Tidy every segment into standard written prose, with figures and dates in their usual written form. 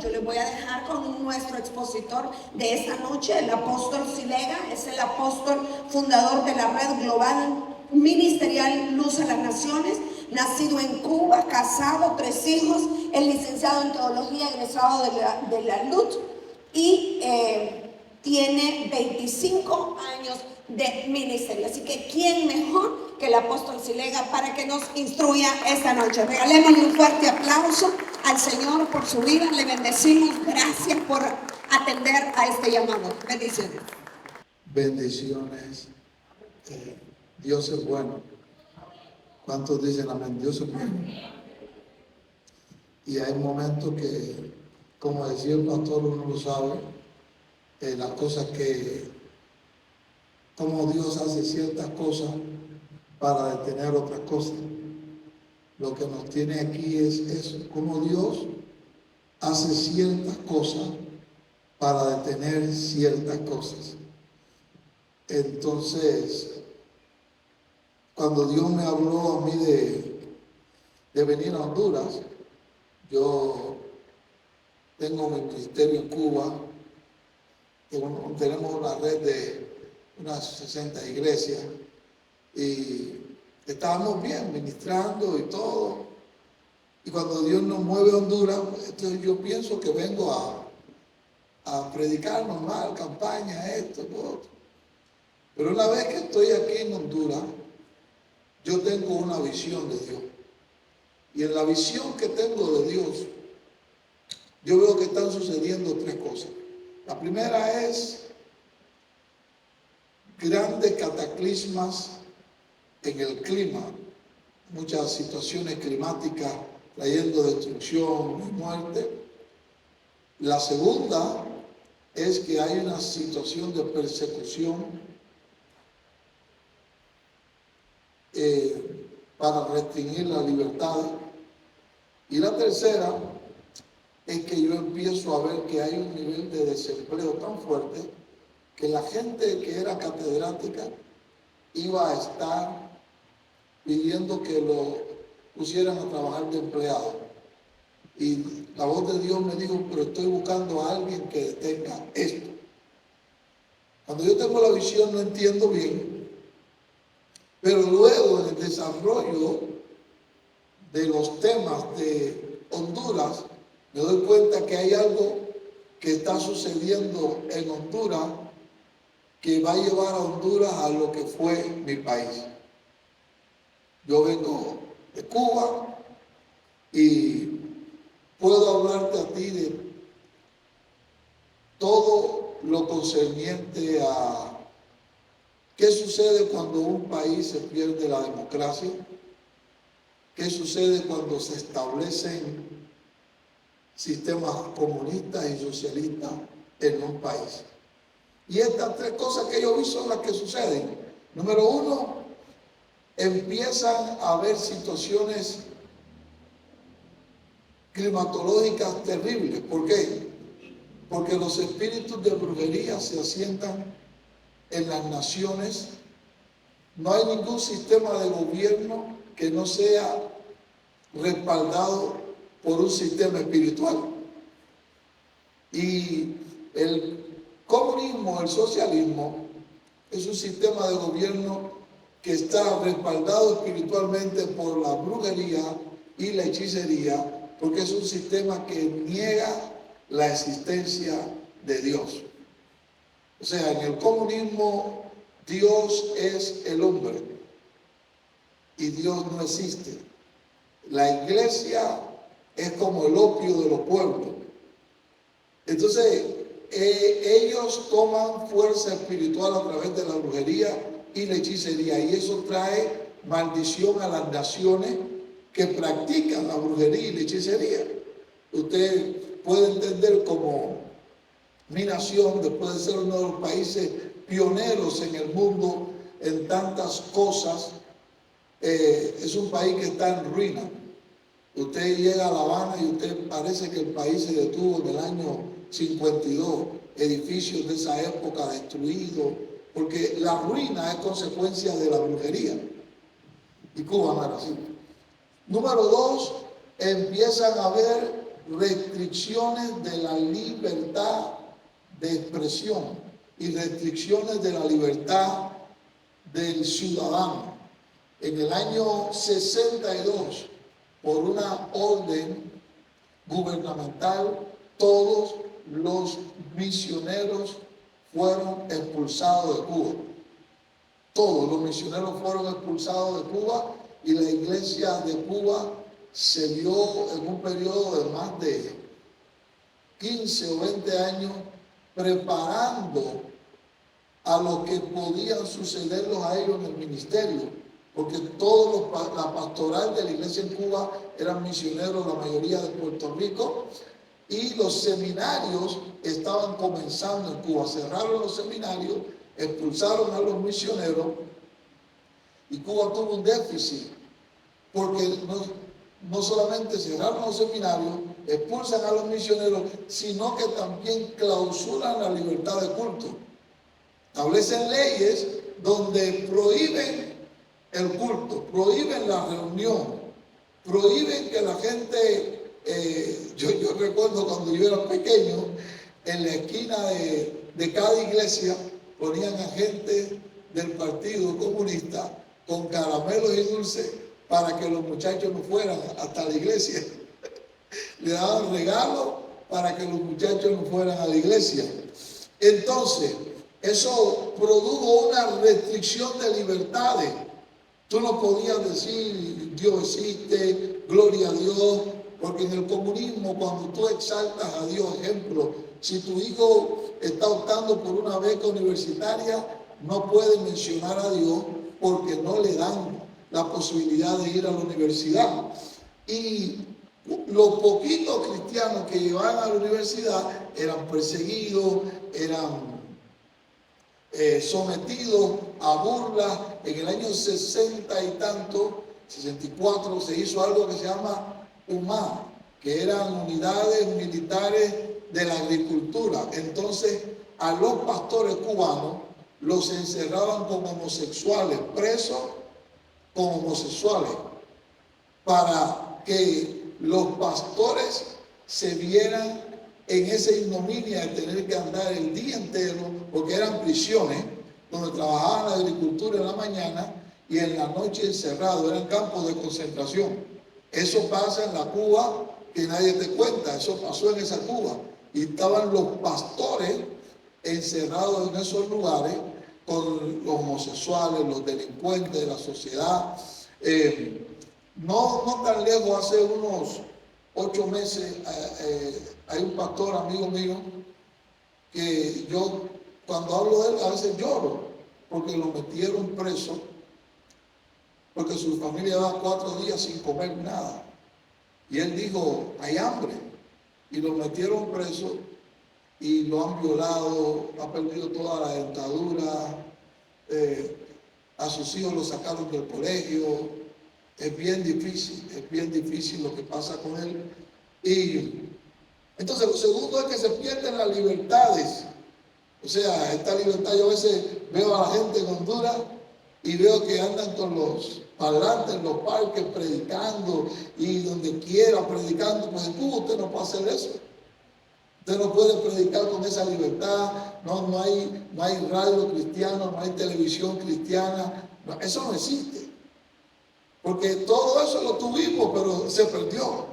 yo les voy a dejar con nuestro expositor de esta noche, el apóstol Silega. Es el apóstol fundador de la red global ministerial Luz a las Naciones, nacido en Cuba, casado, 3 hijos, es licenciado en teología, egresado de la LUT, y tiene 25 años de ministerio. Así que ¿quién mejor que el apóstol Silega para que nos instruya esta noche? Regalémosle un fuerte aplauso al Señor por su vida. Le bendecimos. Gracias por atender a este llamado. Bendiciones. Bendiciones. Dios es bueno. ¿Cuántos dicen amén? Dios es bueno. Y hay momentos que, como decía el pastor, uno lo sabe, las cosas que, como Dios hace ciertas cosas para detener otras cosas. Lo que nos tiene aquí es eso, como Dios hace ciertas cosas para detener ciertas cosas. Entonces, cuando Dios me habló a mí de venir a Honduras, yo tengo mi ministerio en Cuba, tenemos una red de unas 60 iglesias y estábamos bien ministrando y todo. Y cuando Dios nos mueve a Honduras, entonces yo pienso que vengo a predicar normal, campaña, esto, lo otro. Pero una vez que estoy aquí en Honduras, yo tengo una visión de Dios. Y en la visión que tengo de Dios, yo veo que están sucediendo 3 cosas. La primera es grandes cataclismas en el clima, muchas situaciones climáticas trayendo destrucción y muerte. La segunda es que hay una situación de persecución para restringir la libertad. Y la tercera es que yo empiezo a ver que hay un nivel de desempleo tan fuerte que la gente que era catedrática iba a estar pidiendo que lo pusieran a trabajar de empleado. Y la voz de Dios me dijo, pero estoy buscando a alguien que detenga esto. Cuando yo tengo la visión no entiendo bien, pero luego en el desarrollo de los temas de Honduras, me doy cuenta que hay algo que está sucediendo en Honduras que va a llevar a Honduras a lo que fue mi país. Yo vengo de Cuba y puedo hablarte a ti de todo lo concerniente a qué sucede cuando un país se pierde la democracia, qué sucede cuando se establecen sistemas comunistas y socialistas en un país. Y estas 3 cosas que yo vi son las que suceden. Número 1, empiezan a haber situaciones climatológicas terribles. ¿Por qué? Porque los espíritus de brujería se asientan en las naciones. No hay ningún sistema de gobierno que no sea respaldado por un sistema espiritual. Y el comunismo, el socialismo, es un sistema de gobierno que está respaldado espiritualmente por la brujería y la hechicería, porque es un sistema que niega la existencia de Dios. O sea, en el comunismo Dios es el hombre y Dios no existe. La iglesia es como el opio de los pueblos. Entonces, ellos toman fuerza espiritual a través de la brujería y la hechicería, y eso trae maldición a las naciones que practican la brujería y la hechicería. Usted puede entender como mi nación, después de ser uno de los países pioneros en el mundo en tantas cosas, es un país que está en ruina. Usted llega a La Habana y usted parece que el país se detuvo en el año 52, edificios de esa época destruidos, porque la ruina es consecuencia de la brujería. Y Cuba no era así. Número 2, empiezan a haber restricciones de la libertad de expresión y restricciones de la libertad del ciudadano. En el año 62, por una orden gubernamental, todos los misioneros fueron expulsados de Cuba. Todos los misioneros fueron expulsados de Cuba y la iglesia de Cuba se vio en un periodo de más de 15 o 20 años preparando a lo que podían sucederlos a ellos en el ministerio, porque la pastoral de la iglesia en Cuba eran misioneros, la mayoría de Puerto Rico, y los seminarios estaban comenzando en Cuba. Cerraron los seminarios, expulsaron a los misioneros y Cuba tuvo un déficit, porque no solamente cerraron los seminarios, expulsan a los misioneros, sino que también clausuran la libertad de culto. Establecen leyes donde prohíben el culto, prohíben la reunión, prohíben que la gente, yo recuerdo cuando yo era pequeño, en la esquina de cada iglesia ponían a gente del Partido Comunista con caramelos y dulces para que los muchachos no fueran hasta la iglesia. Le daban regalos para que los muchachos no fueran a la iglesia. Entonces, eso produjo una restricción de libertades. Tú no podías decir Dios existe, gloria a Dios, porque en el comunismo cuando tú exaltas a Dios, ejemplo, si tu hijo está optando por una beca universitaria, no puede mencionar a Dios porque no le dan la posibilidad de ir a la universidad. Y los poquitos cristianos que llevaban a la universidad eran perseguidos, eran sometidos a burlas. En el año 60 y tanto, 64, se hizo algo que se llama UMA, que eran unidades militares de la agricultura. Entonces, a los pastores cubanos los encerraban como homosexuales, presos como homosexuales, para que los pastores se vieran en esa ignominia de tener que andar el día entero, porque eran prisiones donde trabajaban la agricultura en la mañana y en la noche encerrados, eran campos de concentración. Eso pasa en la Cuba que nadie te cuenta, eso pasó en esa Cuba. Y estaban los pastores encerrados en esos lugares con los homosexuales, los delincuentes de la sociedad. No tan lejos, hace unos 8 meses, hay un pastor amigo mío que yo, cuando hablo de él, a veces lloro, porque lo metieron preso, porque su familia llevaba 4 días sin comer nada. Y él dijo, hay hambre. Y lo metieron preso y lo han violado, ha perdido toda la dentadura, a sus hijos lo sacaron del colegio. Es bien difícil lo que pasa con él. Y entonces lo segundo es que se pierden las libertades. O sea, esta libertad, yo a veces veo a la gente en Honduras y veo que andan con los parlantes en los parques predicando y donde quiera predicando. Pues en Cuba usted no puede hacer eso. Usted no puede predicar con esa libertad. No hay radio cristiano, no hay televisión cristiana. No, eso no existe. Porque todo eso lo tuvimos, pero se perdió.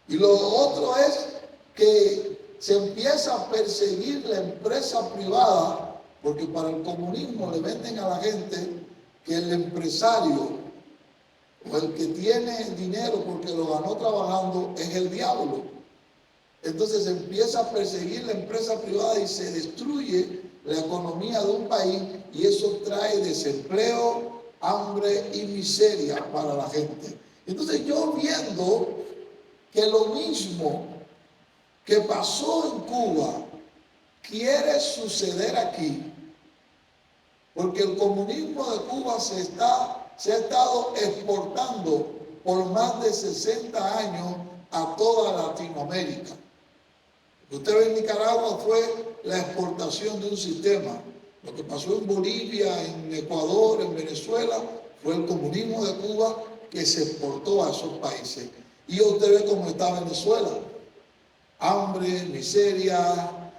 Y lo otro es que se empieza a perseguir la empresa privada, porque para el comunismo le venden a la gente que el empresario o el que tiene dinero porque lo ganó trabajando es el diablo. Entonces se empieza a perseguir la empresa privada y se destruye la economía de un país y eso trae desempleo, hambre y miseria para la gente. Entonces yo viendo que lo mismo que pasó en Cuba quiere suceder aquí, porque el comunismo de Cuba se ha estado exportando por más de 60 años a toda Latinoamérica. Lo que usted ve en Nicaragua fue la exportación de un sistema. Lo que pasó en Bolivia, en Ecuador, en Venezuela, fue el comunismo de Cuba que se exportó a esos países. Y usted ve cómo está Venezuela. Hambre, miseria,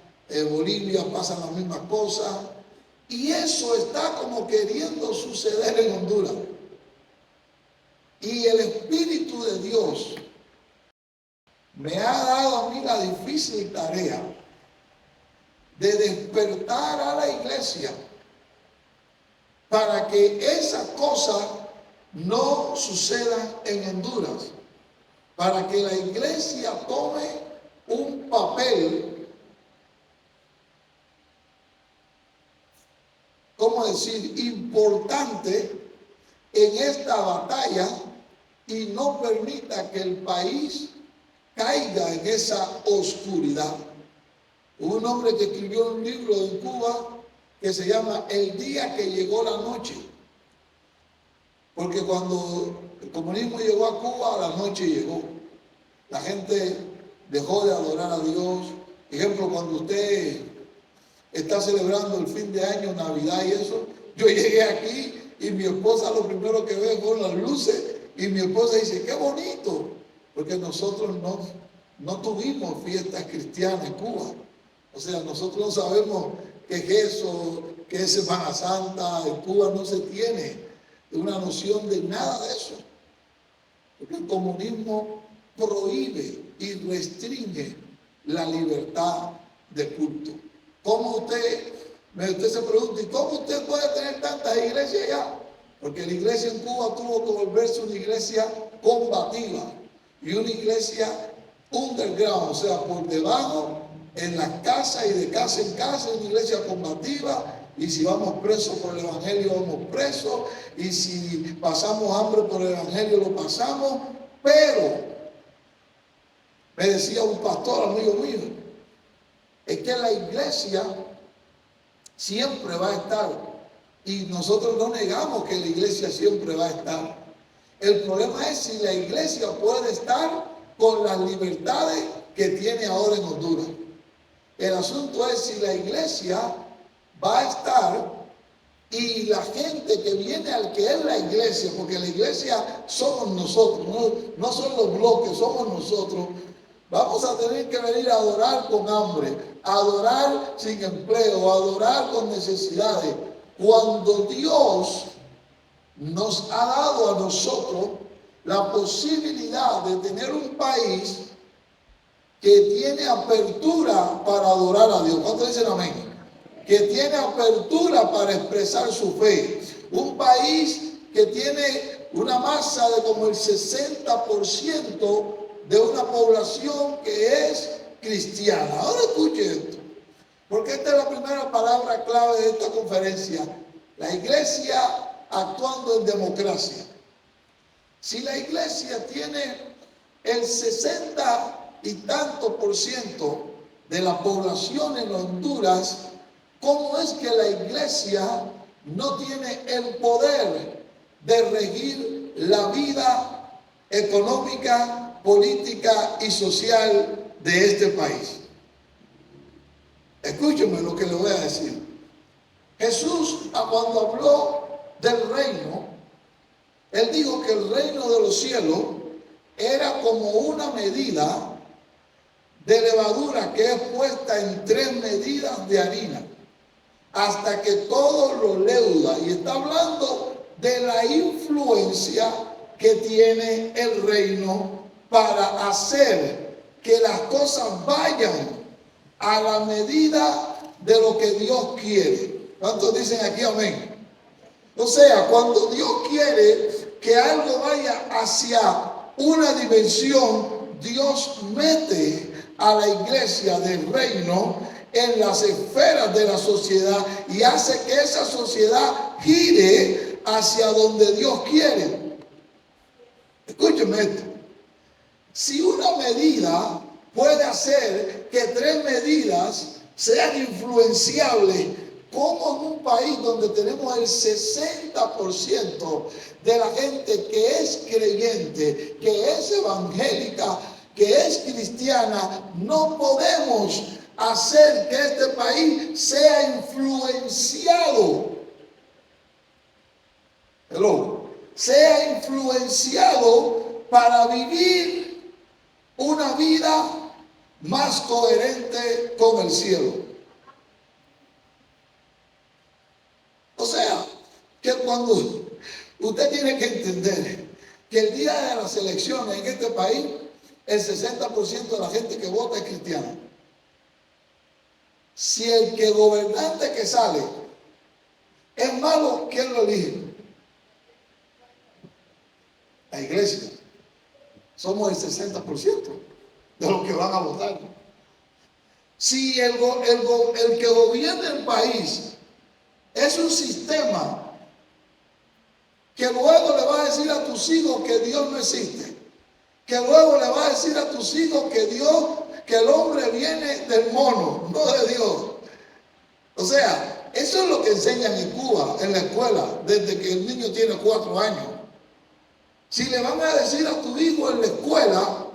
Bolivia pasan las mismas cosas. Y eso está como queriendo suceder en Honduras. Y el Espíritu de Dios me ha dado a mí la difícil tarea de despertar a la iglesia para que esas cosas no sucedan en Honduras, para que la iglesia tome un papel, ¿cómo decir?, importante en esta batalla y no permita que el país caiga en esa oscuridad. Hubo un hombre que escribió un libro en Cuba que se llama El día que llegó la noche. Porque cuando el comunismo llegó a Cuba, la noche llegó. La gente dejó de adorar a Dios. Ejemplo, cuando usted está celebrando el fin de año, Navidad y eso, yo llegué aquí y mi esposa lo primero que ve son las luces y mi esposa dice, qué bonito, porque nosotros no tuvimos fiestas cristianas en Cuba. O sea, nosotros no sabemos qué es eso, qué es Semana Santa. En Cuba no se tiene una noción de nada de eso. Porque el comunismo prohíbe y restringe la libertad de culto. ¿Cómo usted se pregunta, ¿y cómo usted puede tener tantas iglesias allá? Porque la iglesia en Cuba tuvo que volverse una iglesia combativa y una iglesia underground, o sea, por debajo, en las casas y de casa en casa, una iglesia combativa. Y si vamos presos por el evangelio, vamos presos. Y si pasamos hambre por el evangelio, lo pasamos. Pero, me decía un pastor amigo mío, es que la iglesia siempre va a estar. Y nosotros no negamos que la iglesia siempre va a estar. El problema es si la iglesia puede estar con las libertades que tiene ahora en Honduras. El asunto es si la iglesia va a estar y la gente que viene al que es la iglesia, porque la iglesia somos nosotros, no son los bloques, somos nosotros. Vamos a tener que venir a adorar con hambre, a adorar sin empleo, a adorar con necesidades. Cuando Dios nos ha dado a nosotros la posibilidad de tener un país que tiene apertura para adorar a Dios. ¿Cuántos dicen amén? Que tiene apertura para expresar su fe. Un país que tiene una masa de como el 60% de una población que es cristiana. Ahora escuche esto, porque esta es la primera palabra clave de esta conferencia. La iglesia actuando en democracia. Si la iglesia tiene el 60 y tanto por ciento de la población en Honduras, ¿cómo es que la iglesia no tiene el poder de regir la vida económica, política y social de este país? Escúcheme lo que le voy a decir. Jesús, cuando habló del reino, él dijo que el reino de los cielos era como una medida de levadura que es puesta en 3 medidas de harina hasta que todo lo leuda. Y está hablando de la influencia que tiene el reino para hacer que las cosas vayan a la medida de lo que Dios quiere. ¿Cuántos dicen aquí amén? O sea, cuando Dios quiere que algo vaya hacia una dimensión, Dios mete a la iglesia del reino en las esferas de la sociedad y hace que esa sociedad gire hacia donde Dios quiere. Escúcheme esto. Si una medida puede hacer que 3 medidas sean influenciables, ¿cómo en un país donde tenemos el 60% de la gente que es creyente, que es evangélica, que es cristiana, no podemos hacer que este país sea influenciado? Sea influenciado para vivir una vida más coherente con el cielo. O sea, que cuando usted tiene que entender que el día de las elecciones en este país, el 60% de la gente que vota es cristiana. Si el que gobernante que sale es malo, ¿quién lo elige? La iglesia. Somos el 60% de los que van a votar. Si el que gobierna el país es un sistema que luego le va a decir a tus hijos que Dios no existe, que luego le va a decir a tus hijos que el hombre viene del mono, no de Dios. O sea, eso es lo que enseñan en Cuba, en la escuela, desde que el niño tiene 4 años. Si le van a decir a tu hijo en la escuela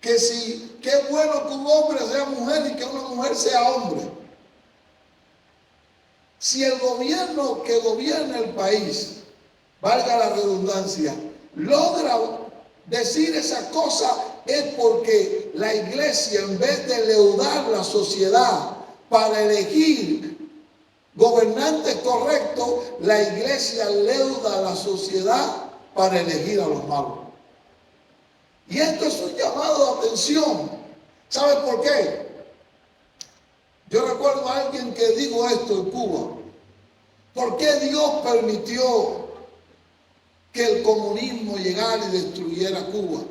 que es bueno que un hombre sea mujer y que una mujer sea hombre. Si el gobierno que gobierna el país, valga la redundancia, logra decir esa cosa, es porque la iglesia, en vez de leudar la sociedad para elegir gobernantes correctos, la iglesia leuda a la sociedad para elegir a los malos. Y esto es un llamado de atención. ¿Sabe por qué? Yo recuerdo a alguien que dijo esto en Cuba. ¿Por qué Dios permitió que el comunismo llegara y destruyera Cuba?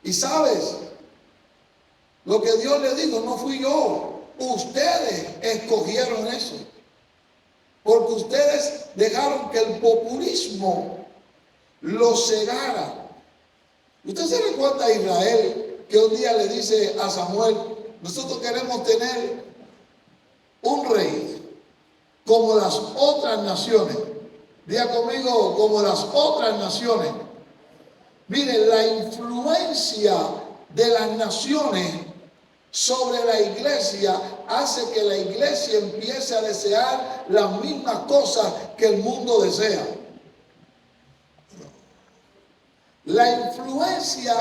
Y sabes, lo que Dios le dijo, no fui yo. Ustedes escogieron eso. Porque ustedes dejaron que el populismo los cegara. ¿Usted se recuerda a Israel que un día le dice a Samuel, nosotros queremos tener un rey como las otras naciones? Diga conmigo, como las otras naciones. Miren, la influencia de las naciones sobre la iglesia hace que la iglesia empiece a desear las mismas cosas que el mundo desea. La influencia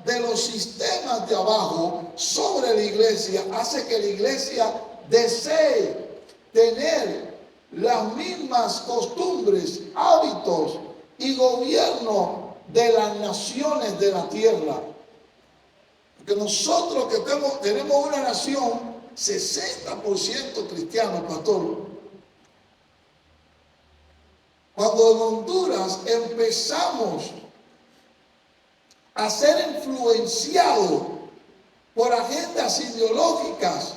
de los sistemas de abajo sobre la iglesia hace que la iglesia desee tener las mismas costumbres, hábitos y gobierno de las naciones de la tierra. Porque nosotros que tenemos una nación 60% cristiano, pastor. Cuando en Honduras empezamos a ser influenciados por agendas ideológicas,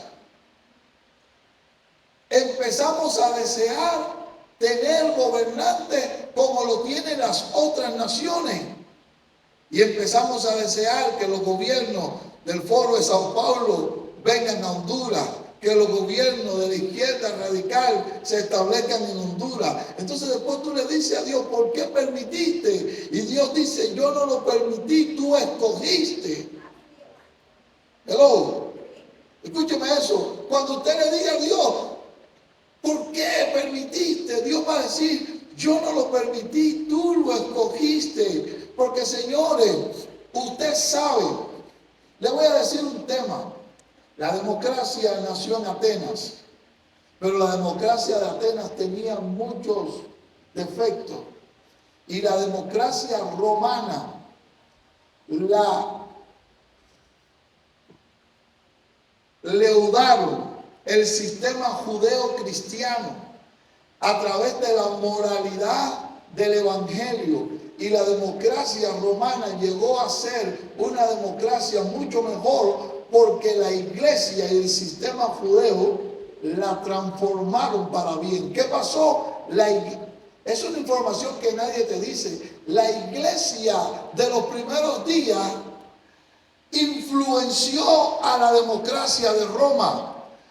empezamos a desear tener gobernantes como lo tienen las otras naciones. Y empezamos a desear que los gobiernos del Foro de Sao Paulo vengan a Honduras, que los gobiernos de la izquierda radical se establezcan en Honduras. Entonces después tú le dices a Dios, ¿por qué permitiste? Y Dios dice, yo no lo permití, tú escogiste. Hello, escúcheme eso. Cuando usted le diga a Dios, ¿por qué permitiste? Dios va a decir, yo no lo permití, tú lo escogiste. Porque señores, usted sabe, le voy a decir un tema. La democracia nació en Atenas, pero la democracia de Atenas tenía muchos defectos. Y la democracia romana, la leudaron el sistema judeo-cristiano a través de la moralidad del evangelio. Y la democracia romana llegó a ser una democracia mucho mejor porque la iglesia y el sistema judeo la transformaron para bien. ¿Qué pasó? Es una información que nadie te dice. La iglesia de los primeros días influenció a la democracia de Roma.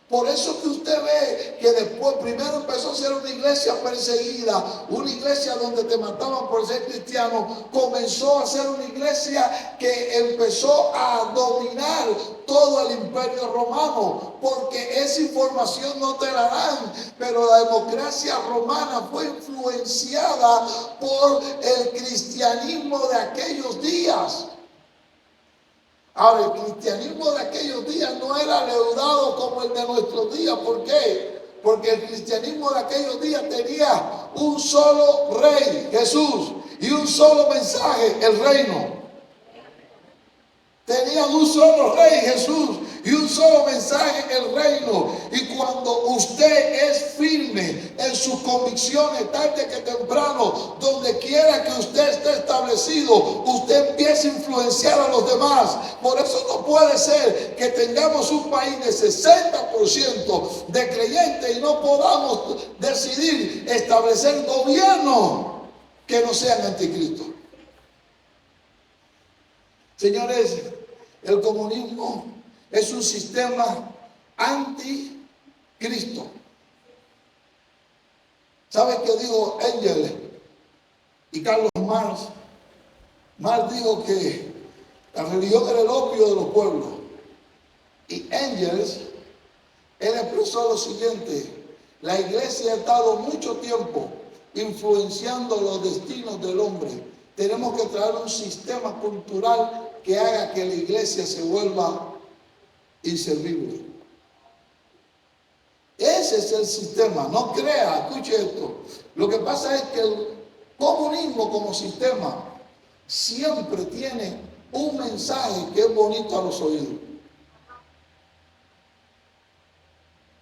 Por eso que usted ve que después primero empezó a ser una iglesia perseguida, una iglesia donde te mataban por ser cristiano, comenzó a ser una iglesia que empezó a dominar todo el imperio romano, porque esa información no te la dan, pero la democracia romana fue influenciada por el cristianismo de aquellos días. Ahora, el cristianismo de aquellos días no era leudado como el de nuestros días. ¿Por qué? Porque el cristianismo de aquellos días tenía un solo rey, Jesús, y un solo mensaje, el reino. Tenían un solo rey, Jesús, y un solo mensaje, el reino. Y cuando usted es firme en sus convicciones, tarde que temprano, donde quiera que usted esté establecido, usted empieza a influenciar a los demás. Por eso no puede ser que tengamos un país de 60% de creyentes y no podamos decidir establecer gobiernos que no sean anticristo. Señores, el comunismo es un sistema anticristo. ¿Sabe qué dijo Engels y Carlos Marx? Marx dijo que la religión era el opio de los pueblos. Y Engels, él expresó lo siguiente: la iglesia ha estado mucho tiempo influenciando los destinos del hombre. Tenemos que traer un sistema cultural que haga que la iglesia se vuelva inservible. Ese es el sistema. No crea, escuche esto. Lo que pasa es que el comunismo como sistema siempre tiene un mensaje que es bonito a los oídos.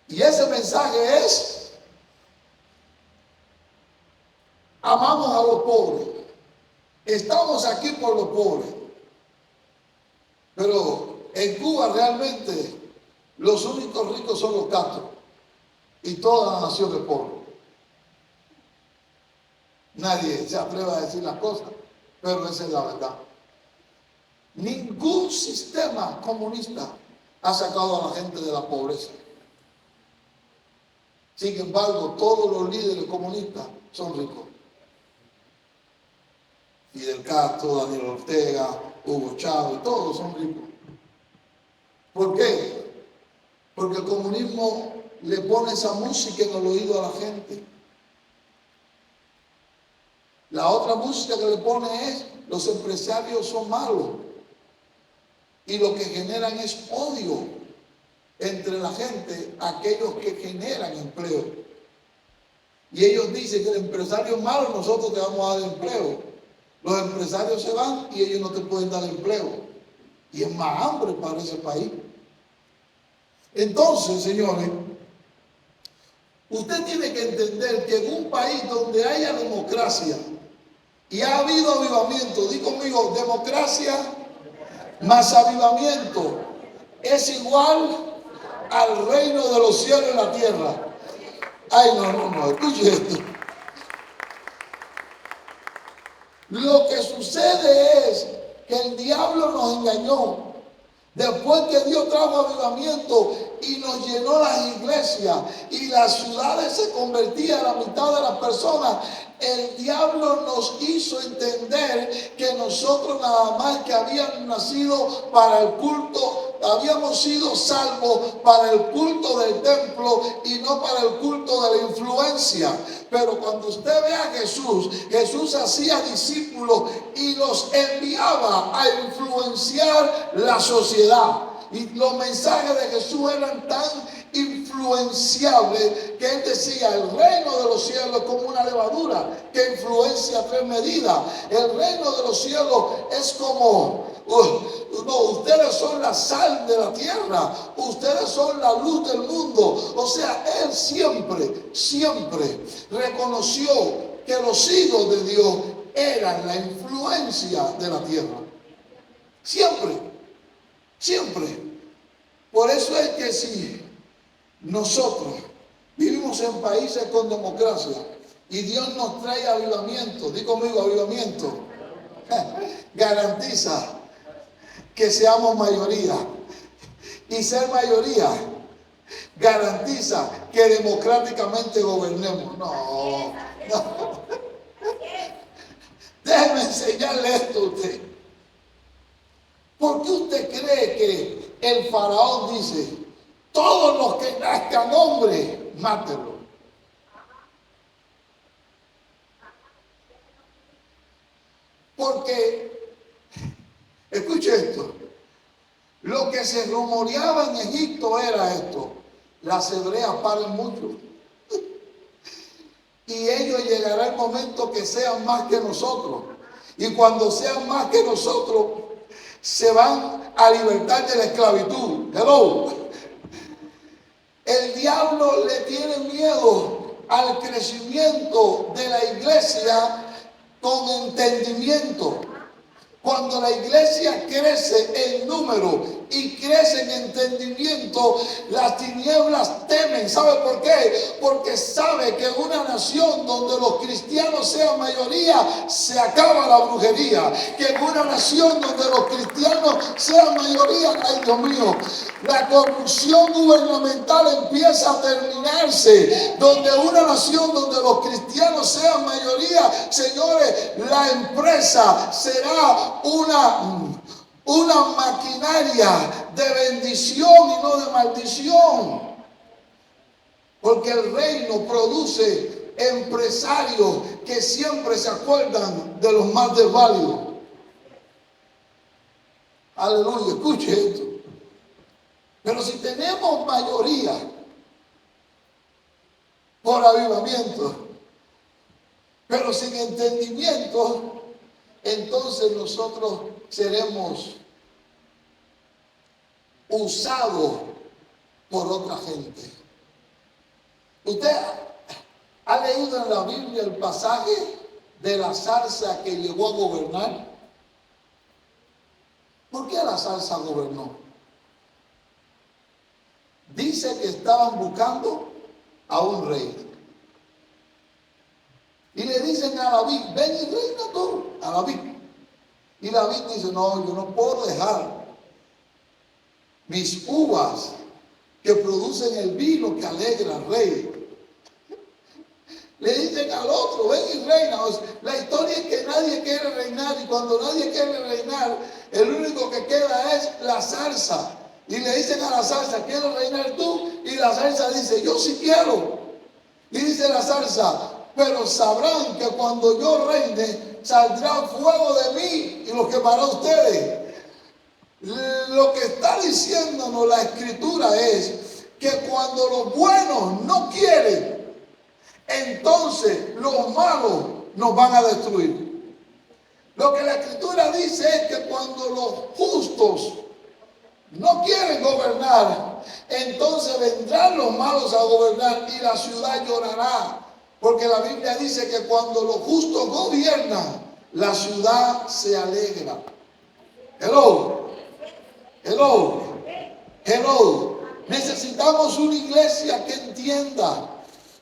Y ese mensaje es: amamos a los pobres. Estamos aquí por los pobres. Pero en Cuba realmente los únicos ricos son los Castro y toda la nación es pobre. Nadie se atreve a decir las cosas, pero esa es la verdad. Ningún sistema comunista ha sacado a la gente de la pobreza. Sin embargo, todos los líderes comunistas son ricos. Fidel Castro, Daniel Ortega, Hugo Chávez, todos son ricos. ¿Por qué? Porque el comunismo le pone esa música en el oído a la gente. La otra música que le pone es: los empresarios son malos. Y lo que generan es odio entre la gente, aquellos que generan empleo. Y ellos dicen que el empresario es malo, nosotros te vamos a dar empleo. Los empresarios se van y ellos no te pueden dar empleo. Y es más hambre para ese país. Entonces, señores, usted tiene que entender que en un país donde haya democracia y ha habido avivamiento, di conmigo, democracia más avivamiento es igual al reino de los cielos en la tierra. Ay, no, escuche esto. Lo que sucede es que el diablo nos engañó. Después que Dios trajo avivamiento y nos llenó las iglesias y las ciudades se convertían a la mitad de las personas, el diablo nos hizo entender que nosotros nada más que habíamos nacido para el culto, habíamos sido salvos para el culto del templo y no para el culto de la influencia. Pero cuando usted ve a Jesús, Jesús hacía discípulos y los enviaba a influenciar la sociedad. Y los mensajes de Jesús eran tan influenciables que él decía: el reino de los cielos es como una levadura que influencia a 3 medidas. El reino de los cielos es como, ustedes son la sal de la tierra, ustedes son la luz del mundo. O sea, él siempre reconoció que los hijos de Dios eran la influencia de la tierra. Siempre. Por eso es que si nosotros vivimos en países con democracia y Dios nos trae avivamiento, di conmigo, avivamiento, garantiza que seamos mayoría. Y ser mayoría garantiza que democráticamente gobernemos. No. Déjeme enseñarle esto a usted. ¿Por qué usted cree que el faraón dice: todos los que nazcan hombres, mátenlos? Porque, escuche esto, Lo que se rumoreaba en Egipto era esto: las hebreas paren mucho. Y ellos llegará el momento que sean más que nosotros. Y cuando sean más que nosotros, se van a libertar de la esclavitud. Hello. El diablo le tiene miedo al crecimiento de la iglesia con entendimiento. Cuando la iglesia crece en número y crece en entendimiento, las tinieblas temen. ¿Sabe por qué? Porque sabe que en una nación donde los cristianos sean mayoría, se acaba la brujería. Que en una nación donde los cristianos sean mayoría, ay Dios mío, la corrupción gubernamental empieza a terminarse. Donde una nación donde los cristianos sean mayoría, señores, la empresa será una maquinaria de bendición y no de maldición. Porque el reino produce empresarios que siempre se acuerdan de los más desválidos. Aleluya, escuche esto. Pero si tenemos mayoría por avivamiento, pero sin entendimiento, entonces nosotros seremos usados por otra gente. ¿Usted ha leído en la Biblia el pasaje de la zarza que llegó a gobernar? ¿Por qué la zarza gobernó? Dice que estaban buscando a un rey. Y le dicen a David: ven y reina tú, a David. Y David dice: no, yo no puedo dejar mis uvas que producen el vino que alegra al rey. Le dicen al otro: ven y reina. O sea, la historia es que nadie quiere reinar, y cuando nadie quiere reinar, el único que queda es la zarza. Y le dicen a la zarza: ¿quieres reinar tú? Y la zarza dice: yo sí quiero. Y dice la zarza: pero sabrán que cuando yo reine, saldrá fuego de mí y los quemará a ustedes. Lo que está diciéndonos la escritura es que cuando los buenos no quieren, entonces los malos nos van a destruir. Lo que la escritura dice es que cuando los justos no quieren gobernar, entonces vendrán los malos a gobernar y la ciudad llorará. Porque la Biblia dice que cuando los justos gobiernan, la ciudad se alegra. Hello. Hello. Hello. Necesitamos una iglesia que entienda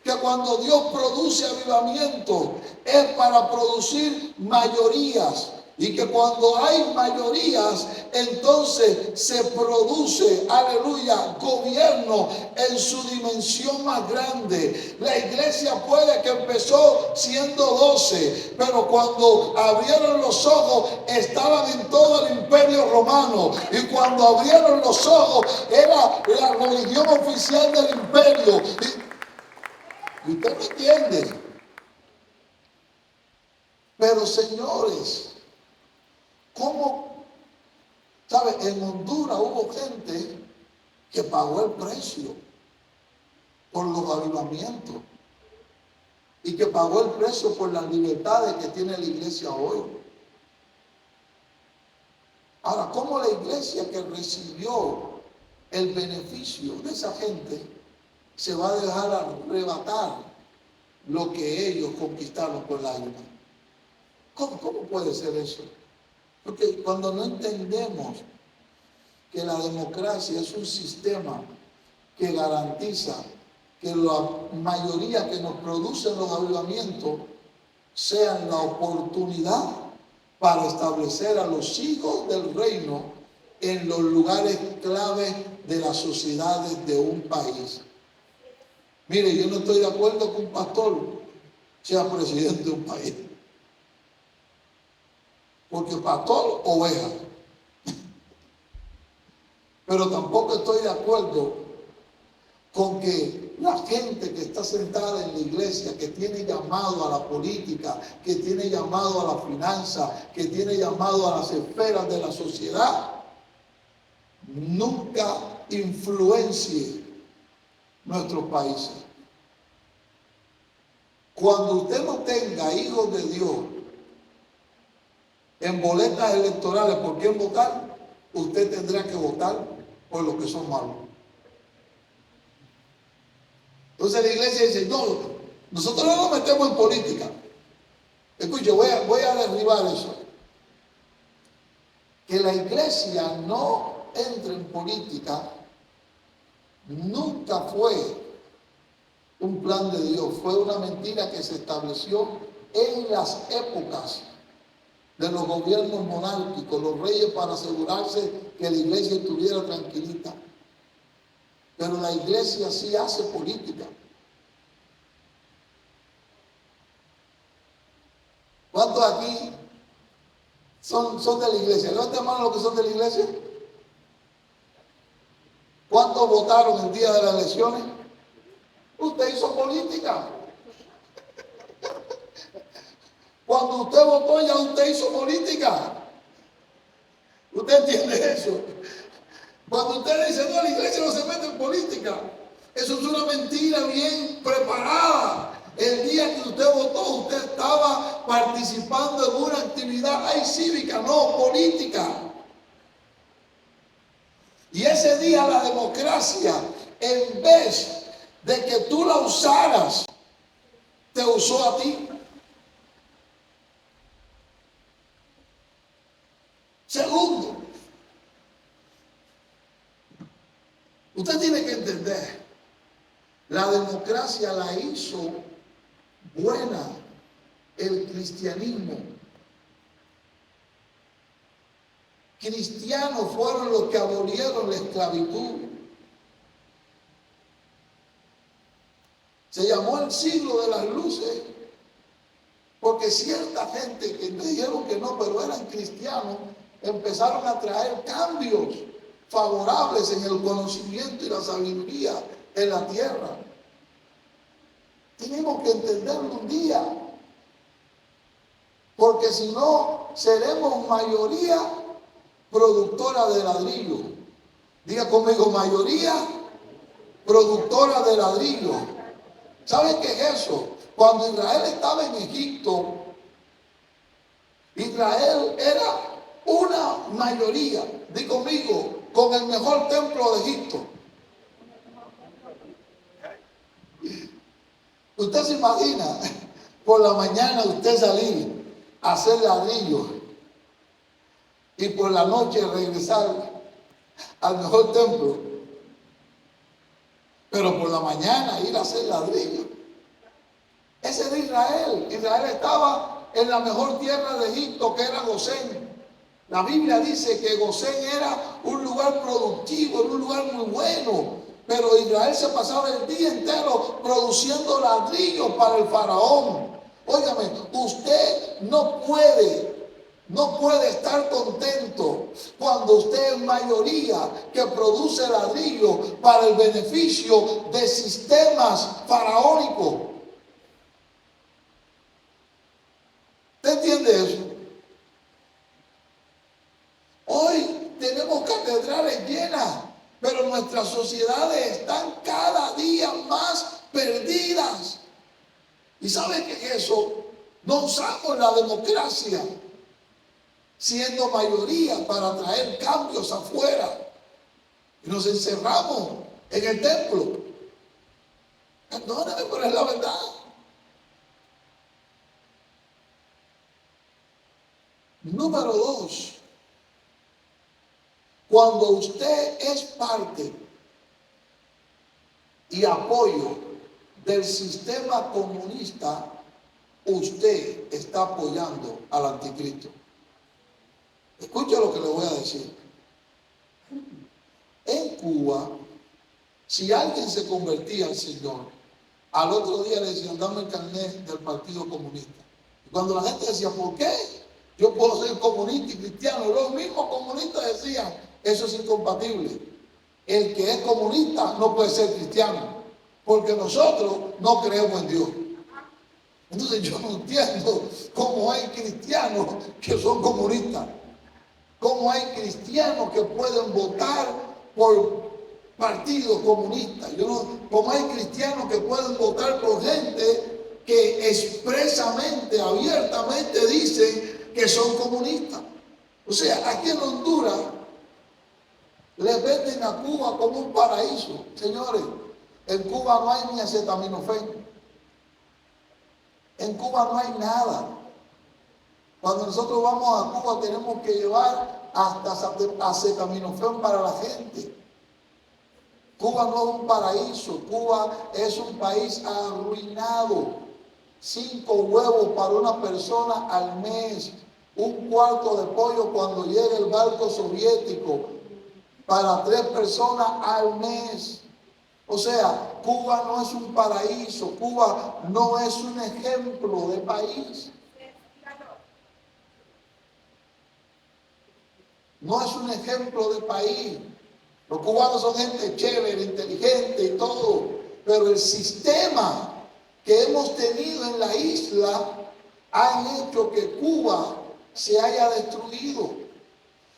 que cuando Dios produce avivamiento es para producir mayorías. Y que cuando hay mayorías, entonces se produce, aleluya, gobierno en su dimensión más grande. La iglesia puede que empezó siendo 12, pero cuando abrieron los ojos estaban en todo el imperio romano. Y cuando abrieron los ojos era la religión oficial del imperio. Y usted me entiende. Pero señores, ¿cómo? ¿Sabe? En Honduras hubo gente que pagó el precio por los avivamientos y que pagó el precio por las libertades que tiene la iglesia hoy. Ahora, ¿cómo la iglesia que recibió el beneficio de esa gente se va a dejar arrebatar lo que ellos conquistaron por lágrimas? ¿Cómo puede ser eso? Porque cuando no entendemos que la democracia es un sistema que garantiza que la mayoría que nos producen los avivamientos sean la oportunidad para establecer a los hijos del reino en los lugares clave de las sociedades de un país. Mire, yo no estoy de acuerdo que un pastor sea presidente de un país. Porque pastor, oveja. Pero tampoco estoy de acuerdo con que la gente que está sentada en la iglesia, que tiene llamado a la política, que tiene llamado a la finanza, que tiene llamado a las esferas de la sociedad, nunca influencie nuestros países. Cuando usted no tenga hijos de Dios en boletas electorales por quién votar, usted tendrá que votar por los que son malos. Entonces la iglesia dice, no, nosotros no nos metemos en política. Escuche, voy a derribar eso. Que la iglesia no entre en política nunca fue un plan de Dios, fue una mentira que se estableció en las épocas de los gobiernos monárquicos, los reyes, para asegurarse que la iglesia estuviera tranquilita. Pero la iglesia sí hace política. ¿Cuántos aquí son de la iglesia? Levanten mano los que son de la iglesia. ¿Cuántos votaron el día de las elecciones? Usted hizo política. Cuando usted votó, ya usted hizo política. ¿Usted entiende eso? Cuando usted dice, no, la iglesia no se mete en política, eso es una mentira bien preparada. El día que usted votó, usted estaba participando en una actividad cívica, no política. Y ese día la democracia, en vez de que tú la usaras, te usó a ti. Segundo, usted tiene que entender, la democracia la hizo buena el cristianismo. Cristianos fueron los que abolieron la esclavitud. Se llamó el siglo de las luces porque cierta gente que me dijeron que no, pero eran cristianos, empezaron a traer cambios favorables en el conocimiento y la sabiduría en la tierra. Tenemos que entenderlo un día, porque si no, seremos mayoría productora de ladrillo. Diga conmigo, mayoría productora de ladrillo. ¿Saben qué es eso? Cuando Israel estaba en Egipto, Israel era una mayoría. Diga conmigo, con el mejor templo de Egipto. Usted se imagina por la mañana usted salir a hacer ladrillo y por la noche regresar al mejor templo, pero por la mañana ir a hacer ladrillo. Ese era Israel. Israel estaba en la mejor tierra de Egipto, que era Gosén. La Biblia dice que Gosén era un lugar productivo, era un lugar muy bueno, pero Israel se pasaba el día entero produciendo ladrillos para el faraón. Óigame, usted no puede estar contento cuando usted es mayoría que produce ladrillos para el beneficio de sistemas faraónicos. ¿Usted entiende eso? Hoy tenemos catedrales llenas, pero nuestras sociedades están cada día más perdidas. ¿Y sabe qué es eso? No usamos la democracia siendo mayoría para traer cambios afuera. Y nos encerramos en el templo. Perdóname, pero es la verdad. Número 2. Cuando usted es parte y apoyo del sistema comunista, usted está apoyando al anticristo. Escuche lo que le voy a decir. En Cuba, si alguien se convertía al Señor, al otro día le decían, dame el carnet del Partido Comunista. Y cuando la gente decía, ¿por qué? Yo puedo ser comunista y cristiano. Los mismos comunistas decían, eso es incompatible. El que es comunista no puede ser cristiano, porque nosotros no creemos en Dios. Entonces yo no entiendo cómo hay cristianos que son comunistas, cómo hay cristianos que pueden votar por partidos comunistas. Como hay cristianos que pueden votar por gente que expresamente, abiertamente dicen que son comunistas. O sea, aquí en Honduras les venden a Cuba como un paraíso. Señores, en Cuba no hay ni acetaminofén. En Cuba no hay nada. Cuando nosotros vamos a Cuba tenemos que llevar hasta acetaminofén para la gente. Cuba no es un paraíso, Cuba es un país arruinado. 5 huevos para una persona al mes, un cuarto de pollo cuando llegue el barco soviético, para 3 personas al mes. O sea, Cuba no es un paraíso, Cuba no es un ejemplo de país. No es un ejemplo de país. Los cubanos son gente chévere, inteligente y todo, pero el sistema que hemos tenido en la isla ha hecho que Cuba se haya destruido.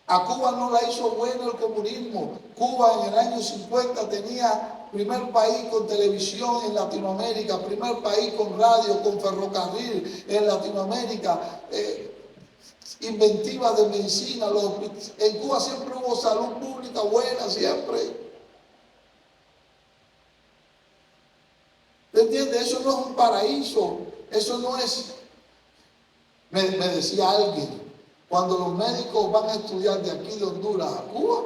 A Cuba no la hizo buena el comunismo. Cuba en el año 50 tenía primer país con televisión en Latinoamérica, primer país con radio, con ferrocarril en Latinoamérica, inventiva de medicina. En Cuba siempre hubo salud pública buena, siempre. ¿Me entiendes? Eso no es un paraíso, eso no es. Me decía alguien, cuando los médicos van a estudiar de aquí de Honduras a Cuba,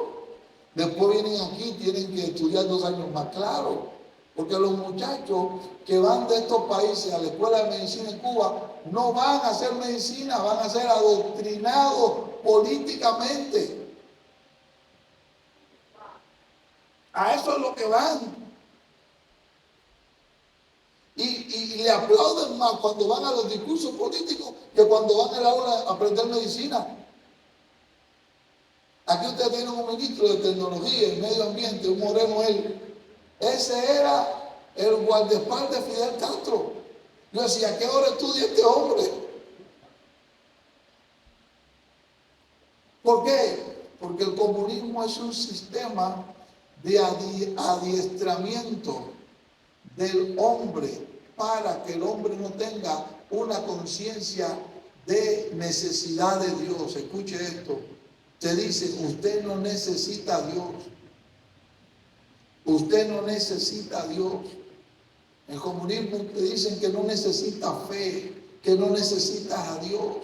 después vienen aquí, tienen que estudiar 2 años más, claro, porque los muchachos que van de estos países a la escuela de medicina en Cuba no van a hacer medicina, van a ser adoctrinados políticamente. A eso es lo que van. Y le aplauden más cuando van a los discursos políticos que cuando van al aula a aprender medicina. Aquí usted tiene un ministro de tecnología y medio ambiente, un moreno él. Ese era el guardaespaldas de Fidel Castro. Yo decía, ¿a qué hora estudia este hombre? ¿Por qué? Porque el comunismo es un sistema de adiestramiento del hombre para que el hombre no tenga una conciencia de necesidad de Dios. Escuche esto. Te dice, usted no necesita a Dios. Usted no necesita a Dios. El comunismo te dicen que no necesita fe, que no necesitas a Dios.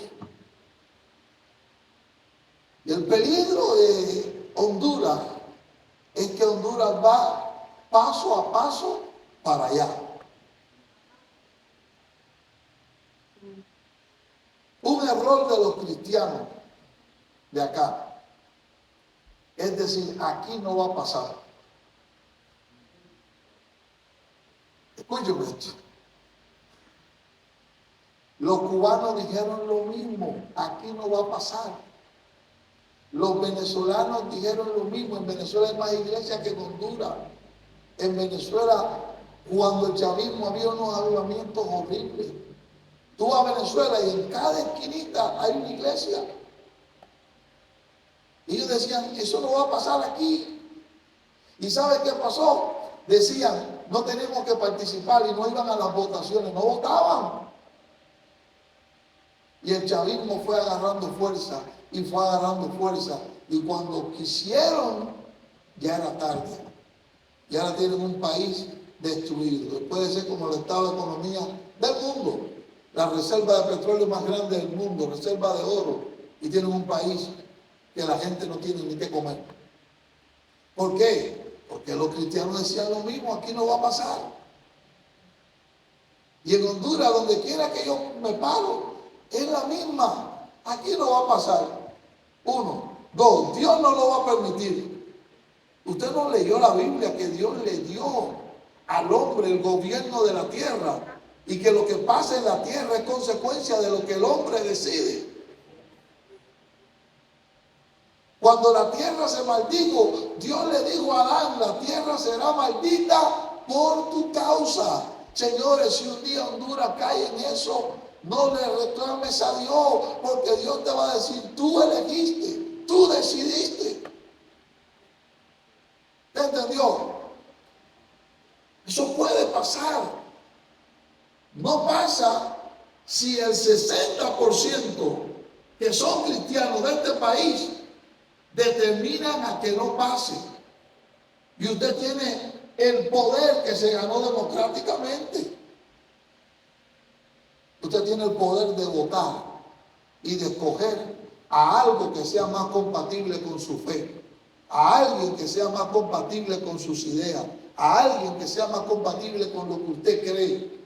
Y el peligro de Honduras es que Honduras va paso a paso para allá. Un error de los cristianos de acá es decir, aquí no va a pasar. Escúcheme esto. Los cubanos dijeron lo mismo, aquí no va a pasar. Los venezolanos dijeron lo mismo, en Venezuela hay más iglesias que en Honduras. En Venezuela, cuando el chavismo había unos avivamientos horribles. Tú vas a Venezuela y en cada esquinita hay una iglesia. Y ellos decían, eso no va a pasar aquí. ¿Y sabes qué pasó? Decían, no tenemos que participar y no iban a las votaciones, no votaban. Y el chavismo fue agarrando fuerza y fue agarrando fuerza. Y cuando quisieron, ya era tarde. Y ahora tienen un país destruido. Después de ser como el estado de economía del mundo, la reserva de petróleo más grande del mundo, reserva de oro, y tienen un país que la gente no tiene ni qué comer. ¿Por qué? Porque los cristianos decían lo mismo, aquí no va a pasar. Y en Honduras, donde quiera que yo me paro, es la misma. Aquí no va a pasar. 1, 2, Dios no lo va a permitir. Usted no leyó la Biblia que Dios le dio al hombre el gobierno de la tierra y que lo que pasa en la tierra es consecuencia de lo que el hombre decide. Cuando la tierra se maldijo, Dios le dijo a Adán, la tierra será maldita por tu causa. Señores, si un día Honduras cae en eso, no le reclames a Dios, porque Dios te va a decir, tú elegiste, tú decidiste. ¿Usted entendió? Eso puede pasar. No pasa si el 60% que son cristianos de este país determinan a que no pase. Y usted tiene el poder que se ganó democráticamente. Usted tiene el poder de votar y de escoger a algo que sea más compatible con su fe, a alguien que sea más compatible con sus ideas, a alguien que sea más compatible con lo que usted cree.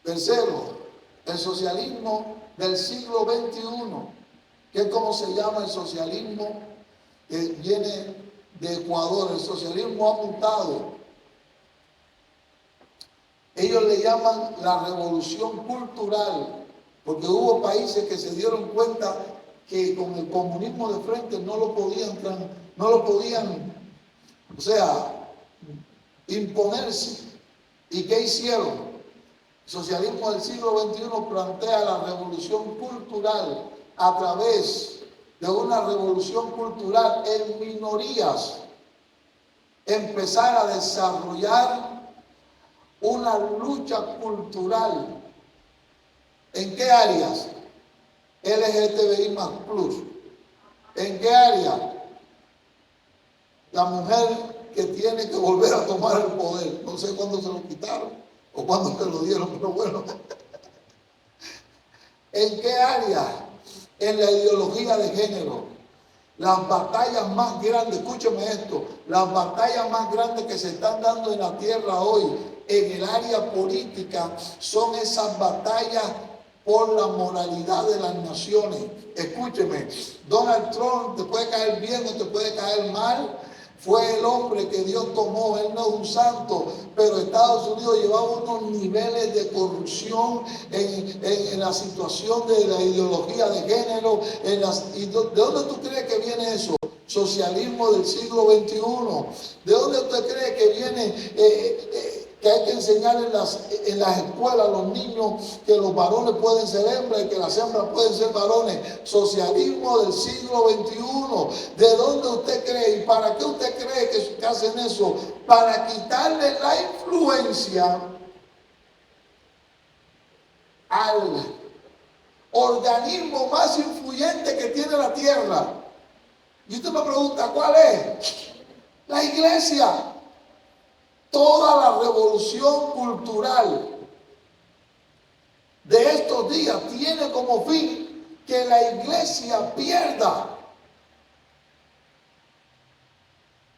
Tercero, el socialismo del siglo XXI, que es como se llama el socialismo que viene de Ecuador. El socialismo ha mutado. Ellos le llaman la revolución cultural, porque hubo países que se dieron cuenta que con el comunismo de frente no lo podían, o sea, imponerse. ¿Y qué hicieron? El socialismo del siglo XXI plantea la revolución cultural a través de una revolución cultural en minorías, empezar a desarrollar una lucha cultural. ¿En qué áreas? LGTBI más plus. ¿En qué área? La mujer que tiene que volver a tomar el poder. No sé cuándo se lo quitaron o cuándo se lo dieron, pero bueno. ¿En qué área? En la ideología de género. Las batallas más grandes, escúcheme esto, las batallas más grandes que se están dando en la tierra hoy, en el área política, son esas batallas por la moralidad de las naciones. Escúcheme, Donald Trump te puede caer bien o te puede caer mal. Fue el hombre que Dios tomó, él no es un santo, pero Estados Unidos llevaba unos niveles de corrupción en la situación de la ideología de género. ¿De dónde tú crees que viene eso? Socialismo del siglo XXI. ¿De dónde usted cree que viene que hay que enseñar en las escuelas a los niños que los varones pueden ser hembras y que las hembras pueden ser varones? Socialismo del siglo XXI. ¿De dónde usted cree y para qué usted cree que hacen eso? Para quitarle la influencia al organismo más influyente que tiene la tierra. Y usted me pregunta, ¿cuál es? La iglesia. Toda la revolución cultural de estos días tiene como fin que la iglesia pierda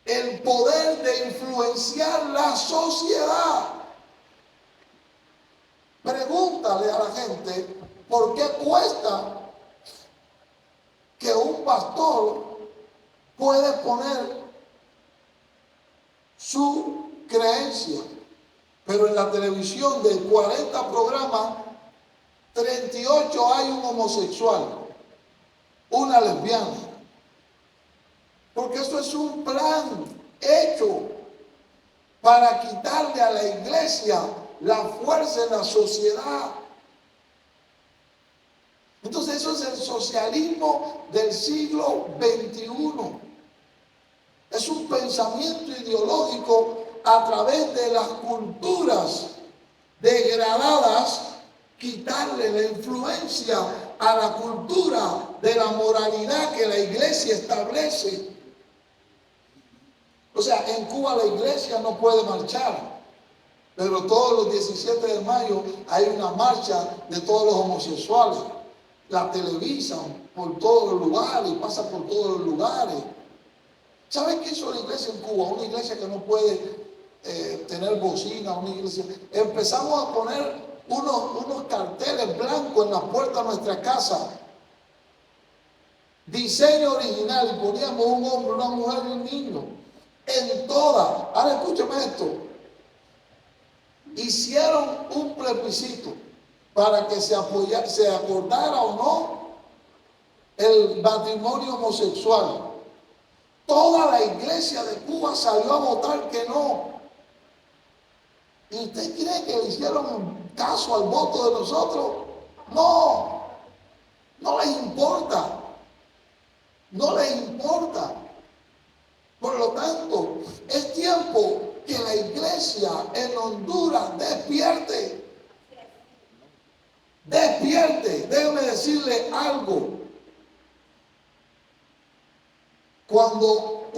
el poder de influenciar la sociedad. Pregúntale a la gente por qué cuesta que un pastor puede poner su creencia, pero en la televisión de 40 programas, 38 hay un homosexual, una lesbiana, porque eso es un plan hecho para quitarle a la iglesia la fuerza en la sociedad. Entonces eso es el socialismo del siglo XXI. Es un pensamiento ideológico a través de las culturas degradadas, quitarle la influencia a la cultura de la moralidad que la iglesia establece. O sea, en Cuba la iglesia no puede marchar, pero todos los 17 de mayo hay una marcha de todos los homosexuales. La televisan por todos los lugares y pasa por todos los lugares. ¿Saben qué hizo la iglesia en Cuba? Una iglesia que no puede tener bocina, una iglesia. Empezamos a poner unos carteles blancos en la puerta de nuestra casa. Diseño original, y poníamos un hombre, una mujer y un niño. En todas. Ahora escúchame esto. Hicieron un plebiscito para que se acordara o no el matrimonio homosexual. Toda la iglesia de Cuba salió a votar que no. ¿Y usted cree que le hicieron caso al voto de nosotros? No, no les importa. No les importa. Por lo tanto, es tiempo que la iglesia en Honduras despierte. Despierte. Déjeme decirle algo. Cuando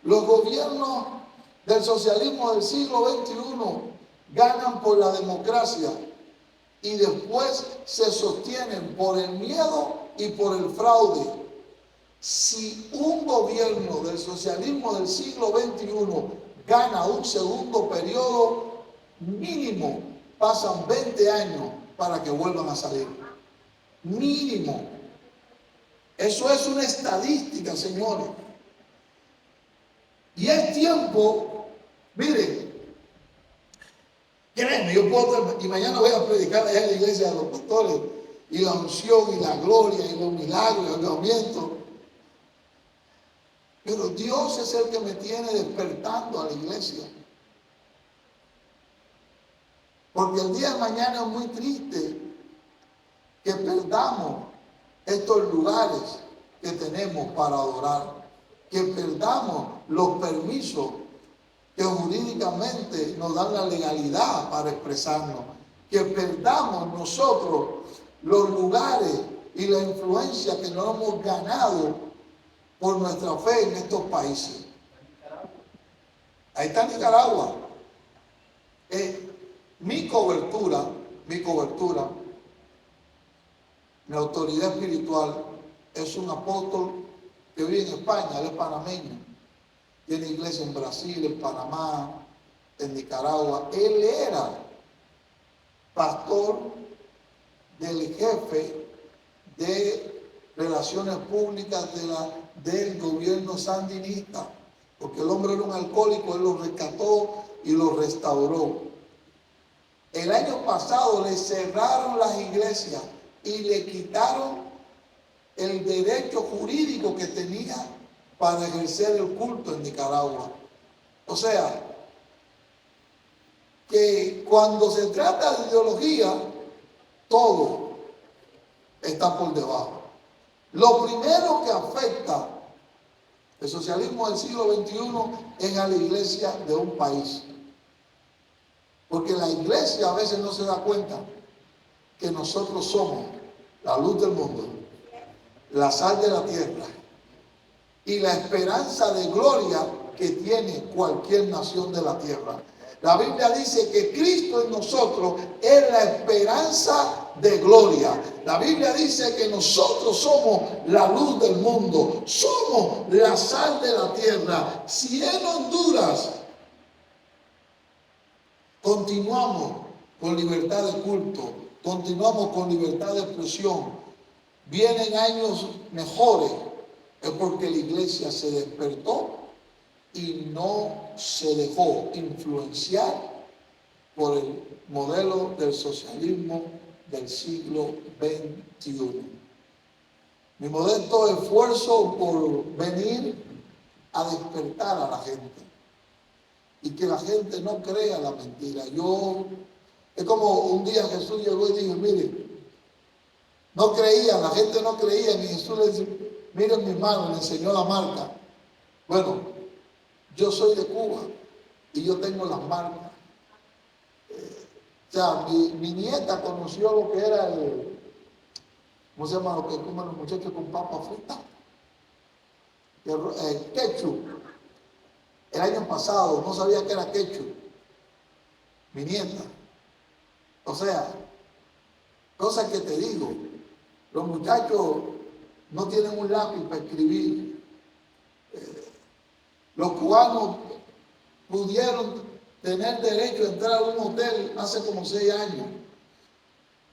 los gobiernos del socialismo del siglo XXI ganan por la democracia y después se sostienen por el miedo y por el fraude, si un gobierno del socialismo del siglo XXI gana un segundo periodo, mínimo pasan 20 años para que vuelvan a salir. Mínimo. Eso es una estadística, señores. Y es tiempo, miren, créanme, yo puedo, y mañana voy a predicar allá en la iglesia de los pastores, y la unción, y la gloria, y los milagros, y el avivamiento. Pero Dios es el que me tiene despertando a la iglesia. Porque el día de mañana es muy triste que perdamos estos lugares que tenemos para adorar, que perdamos los permisos que jurídicamente nos dan la legalidad para expresarnos, que perdamos nosotros los lugares y la influencia que nos hemos ganado por nuestra fe en estos países. Ahí está Nicaragua. Mi cobertura, mi autoridad espiritual es un apóstol que vive en España, él es panameño. Tiene iglesia en Brasil, en Panamá, en Nicaragua. Él era pastor del jefe de relaciones públicas del gobierno sandinista, porque el hombre era un alcohólico, él lo rescató y lo restauró. El año pasado le cerraron las iglesias y le quitaron el derecho jurídico que tenía para ejercer el culto en Nicaragua. O sea, que cuando se trata de ideología, todo está por debajo. Lo primero que afecta el socialismo del siglo XXI es a la iglesia de un país. Porque la iglesia a veces no se da cuenta que nosotros somos la luz del mundo, la sal de la tierra y la esperanza de gloria que tiene cualquier nación de la tierra. La Biblia dice que Cristo en nosotros es la esperanza de gloria. La Biblia dice que nosotros somos la luz del mundo, somos la sal de la tierra. Si en Honduras continuamos con libertad de culto, continuamos con libertad de expresión, vienen años mejores, es porque la iglesia se despertó y no se dejó influenciar por el modelo del socialismo del siglo XXI. Mi modesto esfuerzo por venir a despertar a la gente y que la gente no crea la mentira. Es como un día Jesús llegó y dijo, miren, no creían, la gente no creía, y Jesús le dice, miren mis manos, le enseñó la marca. Bueno, yo soy de Cuba y yo tengo las marcas. O sea, mi nieta conoció lo que era ¿cómo se llama lo que comen los muchachos con papa frita? Ketchup. El año pasado no sabía que era ketchup. Mi nieta. O sea, cosas que te digo, los muchachos no tienen un lápiz para escribir. Los cubanos pudieron tener derecho a entrar a un hotel hace como 6 años.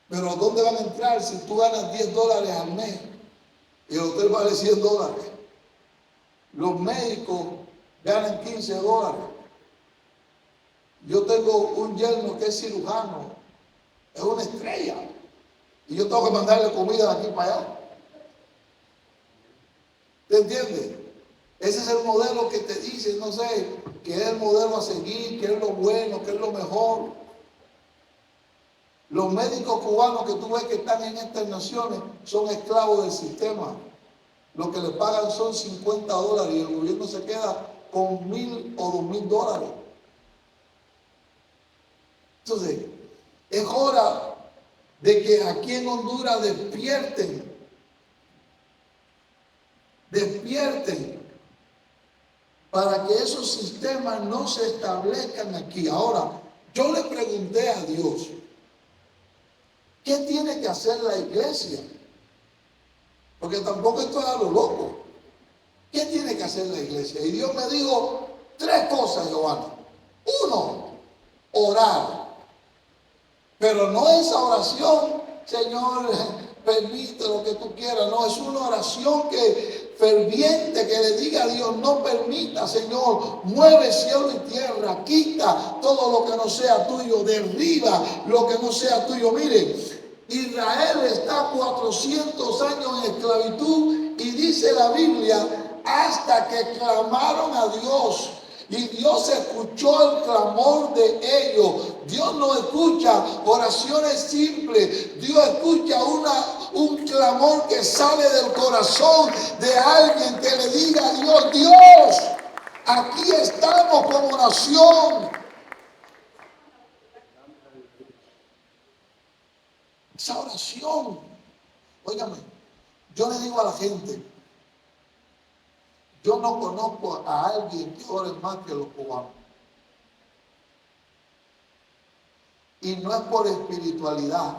Pero ¿dónde van a entrar si tú ganas $10 al mes y el hotel vale $100? Los médicos ganan $15. Yo tengo un yerno que es cirujano, es una estrella, y yo tengo que mandarle comida de aquí para allá. ¿Te entiendes? Ese es el modelo que te dice, no sé, que es el modelo a seguir, que es lo bueno, que es lo mejor. Los médicos cubanos que tú ves que están en estas naciones son esclavos del sistema. lo que le pagan son $50 y el gobierno se queda con $1,000 o $2,000. Entonces, es hora de que aquí en Honduras despierten para que esos sistemas no se establezcan aquí. Ahora, yo le pregunté a Dios, ¿qué tiene que hacer la iglesia? Porque tampoco esto es a lo loco. ¿Qué tiene que hacer la iglesia? Y Dios me dijo 3 cosas, Giovanna. 1, orar. Pero no esa oración, Señor, permite lo que tú quieras. No, es una oración ferviente que le diga a Dios, no permita, Señor, mueve cielo y tierra, quita todo lo que no sea tuyo, derriba lo que no sea tuyo. Mire, Israel está 400 años en esclavitud y dice la Biblia, hasta que clamaron a Dios. Y Dios escuchó el clamor de ellos. Dios no escucha oraciones simples. Dios escucha un clamor que sale del corazón de alguien que le diga a Dios, Dios, aquí estamos como nación. Esa oración, óigame, yo le digo a la gente, yo no conozco a alguien que ore más que los cubanos. Y no es por espiritualidad,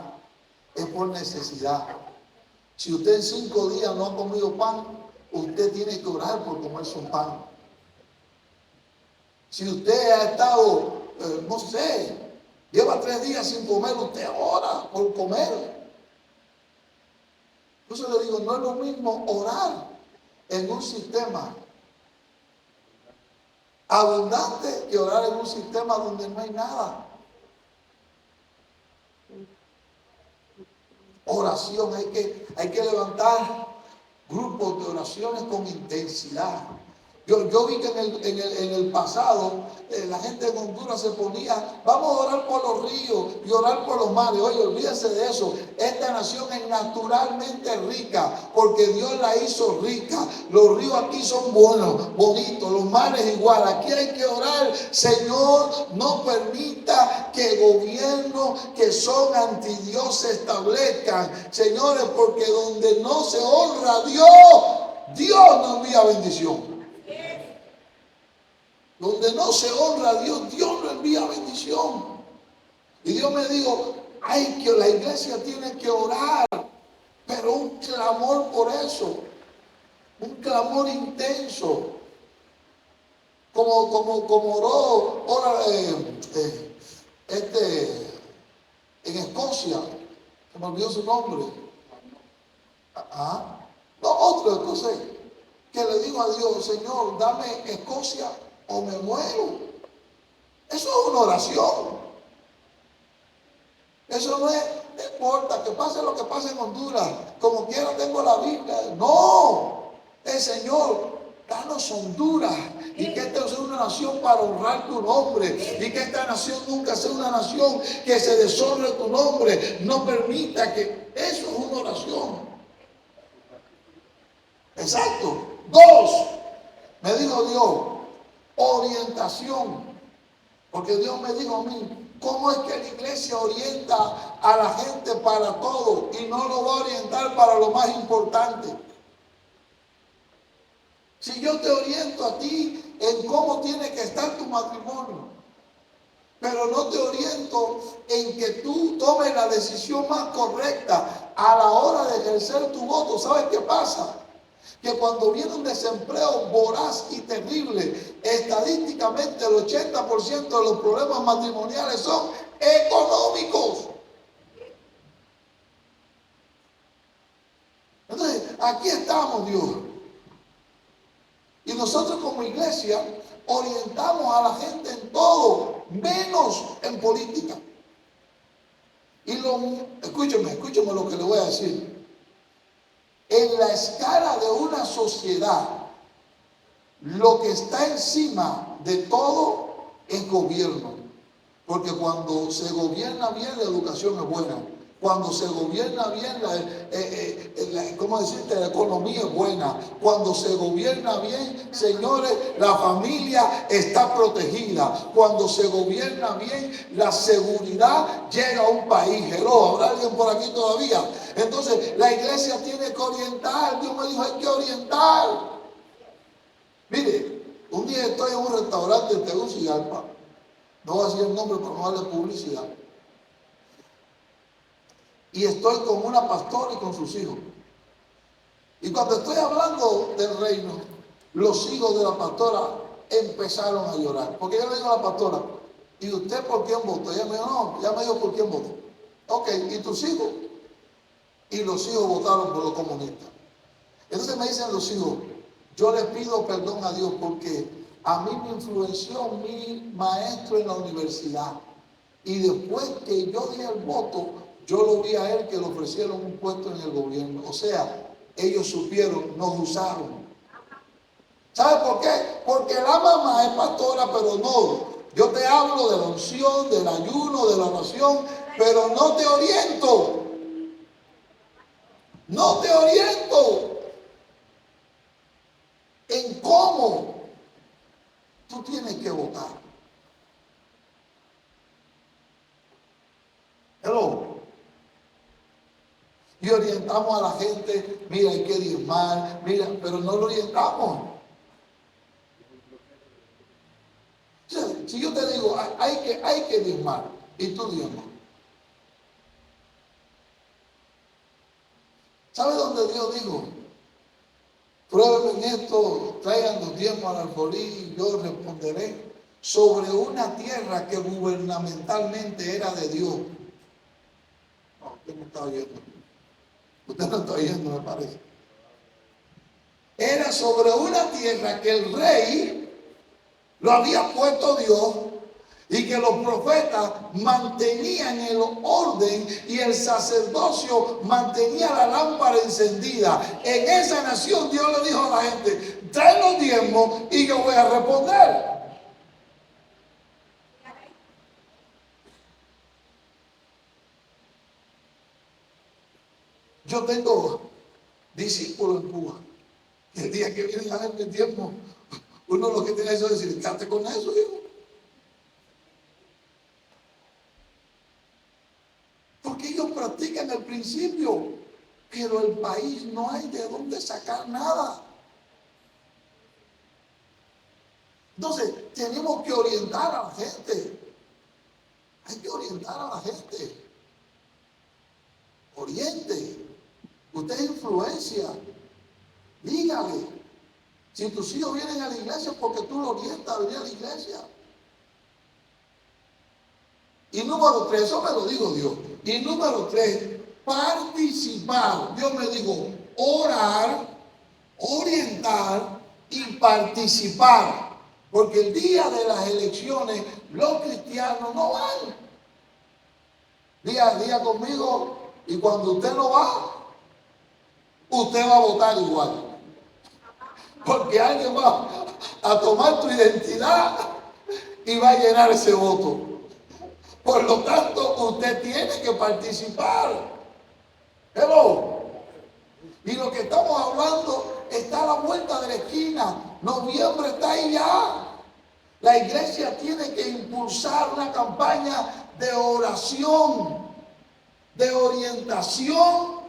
es por necesidad. Si usted en 5 días no ha comido pan, usted tiene que orar por comerse un pan. Si usted ha estado, no sé, lleva 3 días sin comer, usted ora por comer. Por eso le digo, no es lo mismo orar en un sistema abundante que orar en un sistema donde no hay nada. Oración, hay que levantar grupos de oraciones con intensidad. Yo vi que en el pasado la gente en Honduras se ponía, vamos a orar por los ríos y orar por los mares. Oye, olvídense de eso. Esta nación es naturalmente rica porque Dios la hizo rica. Los ríos aquí son buenos, bonitos, los mares igual. Aquí hay que orar, Señor, no permita que gobiernos que son anti Dios se establezcan. Señores, porque donde no se honra a Dios, Dios no envía bendición. Donde no se honra a Dios, Dios no envía bendición. Y Dios me dijo, la iglesia tiene que orar, pero un clamor por eso, un clamor intenso, como oró en Escocia, se me olvidó su nombre. No, otro escocés, que le dijo a Dios, Señor, dame Escocia o me muero. Eso es una oración. Eso no importa que pase lo que pase en Honduras, como quiera tengo la Biblia. No, el Señor, danos Honduras y que esta sea una nación para honrar tu nombre y que esta nación nunca sea una nación que se deshonre tu nombre. No permita que eso es una oración. Exacto. 2, me dijo Dios, orientación, porque Dios me dijo a mí, ¿cómo es que la iglesia orienta a la gente para todo y no lo va a orientar para lo más importante? Si yo te oriento a ti en cómo tiene que estar tu matrimonio, pero no te oriento en que tú tomes la decisión más correcta a la hora de ejercer tu voto, ¿sabes qué pasa? Que cuando viene un desempleo voraz y terrible, estadísticamente el 80% de los problemas matrimoniales son económicos. Entonces, aquí estamos, Dios. Y nosotros como iglesia orientamos a la gente en todo, menos en política. Y escúcheme lo que le voy a decir. En la escala de una sociedad, lo que está encima de todo es gobierno. Porque cuando se gobierna bien, la educación es buena. Cuando se gobierna bien, ¿cómo decirte? La economía es buena. Cuando se gobierna bien, señores, la familia está protegida. Cuando se gobierna bien, la seguridad llega a un país. Hello, ¿habrá alguien por aquí todavía? Entonces, la iglesia tiene que orientar. Dios me dijo, hay que orientar. Mire, un día estoy en un restaurante en Tegucigalpa. No voy a decir el nombre para no darle publicidad. Y estoy con una pastora y con sus hijos. Y cuando estoy hablando del reino, los hijos de la pastora empezaron a llorar. Porque yo le digo a la pastora, ¿y usted por quién votó? Ella me dijo, no, ya me dijo por quién votó. Ok, ¿y tus hijos? Y los hijos votaron por los comunistas. Entonces me dicen los hijos, yo le pido perdón a Dios porque a mí me influenció mi maestro en la universidad. Y después que yo di el voto, yo lo vi a él que le ofrecieron un puesto en el gobierno. O sea, ellos supieron, nos usaron. ¿Sabe por qué? Porque la mamá es pastora, pero no. Yo te hablo de la unción, del ayuno, de la oración, pero no te oriento. No te oriento en cómo tú tienes que votar. Hello. Y orientamos a la gente, mira, hay que diezmar, mira, pero no lo orientamos. O sea, si yo te digo, hay que diezmar, y tú diezmas. ¿Sabe dónde Dios dijo? Prueben esto, traigan los diezmos al alfolí y yo responderé. Sobre una tierra que gubernamentalmente era de Dios. No, usted no está oyendo. Usted no está oyendo, me parece. Era sobre una tierra que el rey lo había puesto Dios y que los profetas mantenían el orden y el sacerdocio mantenía la lámpara encendida. En esa nación Dios le dijo a la gente, trae los diezmos y yo voy a responder. Yo tengo discípulos en Cuba. El día que vienen a ver el diezmo, uno lo que tiene eso es decir, quédate con eso, hijo. Porque ellos practican el principio, pero el país no hay de dónde sacar nada. Entonces, tenemos que orientar a la gente. Hay que orientar a la gente. Oriente. Usted influencia. Dígale. Si tus hijos vienen a la iglesia, porque tú lo orientas a venir a la iglesia. Y número 3, eso me lo dijo Dios. Y número 3, participar. Dios me dijo, orar, orientar y participar. Porque el día de las elecciones, los cristianos no van. Diga conmigo, y cuando usted no va, usted va a votar igual. Porque alguien va a tomar tu identidad y va a llenar ese voto. Por lo tanto, usted tiene que participar. Hello. Y lo que estamos hablando está a la vuelta de la esquina. Noviembre está ahí ya. La iglesia tiene que impulsar una campaña de oración, de orientación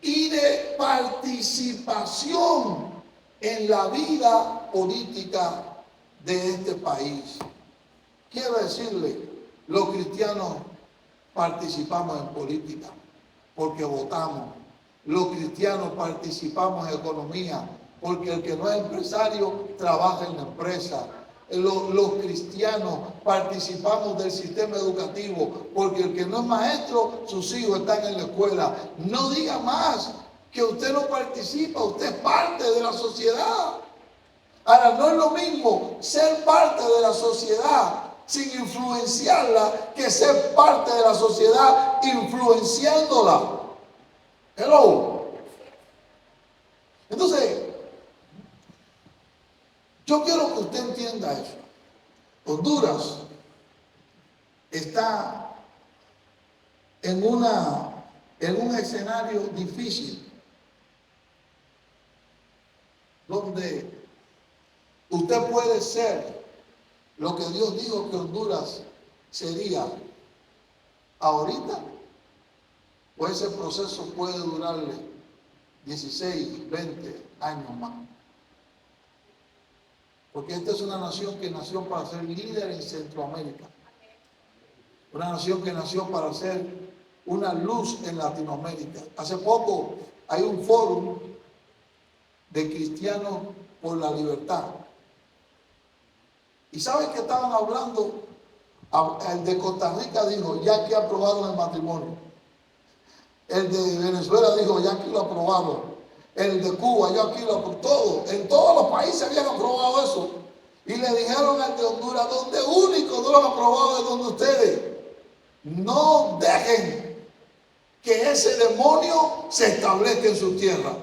y de participación en la vida política de este país. Quiero decirle, los cristianos participamos en política porque votamos. Los cristianos participamos en economía porque el que no es empresario trabaja en la empresa. Los cristianos participamos del sistema educativo porque el que no es maestro, sus hijos están en la escuela. No diga más que usted no participa, usted es parte de la sociedad. Ahora, no es lo mismo ser parte de la sociedad sin influenciarla que ser parte de la sociedad influenciándola. Hello. Entonces, yo quiero que usted entienda eso. Honduras está en una en un escenario difícil, donde usted puede ser lo que Dios dijo que Honduras sería ahorita, o ese proceso puede durarle 16, 20 años más. Porque esta es una nación que nació para ser líder en Centroamérica. Una nación que nació para ser una luz en Latinoamérica. Hace poco hay un foro de cristianos por la libertad. ¿Y saben qué estaban hablando? El de Costa Rica dijo, ya que aprobaron el matrimonio. El de Venezuela dijo, ya aquí lo aprobaron. El de Cuba, ya aquí lo aprobaron. Todo, en todos los países habían aprobado eso. Y le dijeron al de Honduras, donde único no lo han aprobado es donde ustedes. No dejen que ese demonio se establezca en su tierra.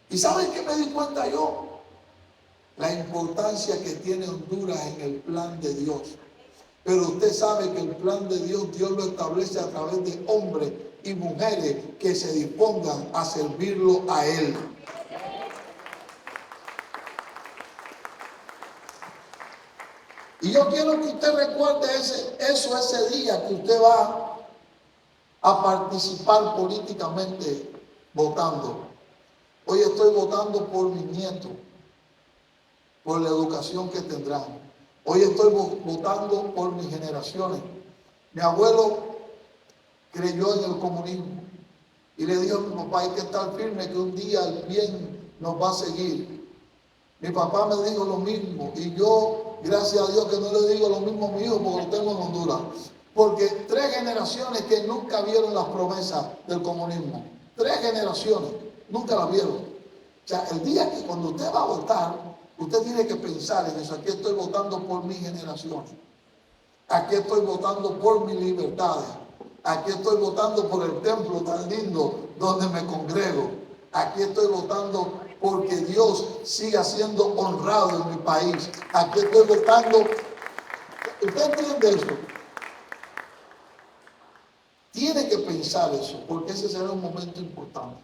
¿Y saben qué me di cuenta yo? La importancia que tiene Honduras en el plan de Dios. Pero usted sabe que el plan de Dios, Dios lo establece a través de hombres y mujeres que se dispongan a servirlo a Él. Y yo quiero que usted recuerde ese día que usted va a participar políticamente votando. Hoy estoy votando por mis nietos, por la educación que tendrán. Hoy estoy votando por mis generaciones. Mi abuelo creyó en el comunismo y le dijo a mi papá, hay que estar firme que un día el bien nos va a seguir. Mi papá me dijo lo mismo y yo, gracias a Dios que no le digo lo mismo a mi hijo porque lo tengo en Honduras. Porque 3 generaciones que nunca vieron las promesas del comunismo, 3 generaciones nunca las vieron. O sea, el día que cuando usted va a votar, usted tiene que pensar en eso. Aquí estoy votando por mi generación. Aquí estoy votando por mis libertades. Aquí estoy votando por el templo tan lindo donde me congrego. Aquí estoy votando porque Dios siga siendo honrado en mi país. Aquí estoy votando. ¿Usted entiende eso? Tiene que pensar eso, porque ese será un momento importante.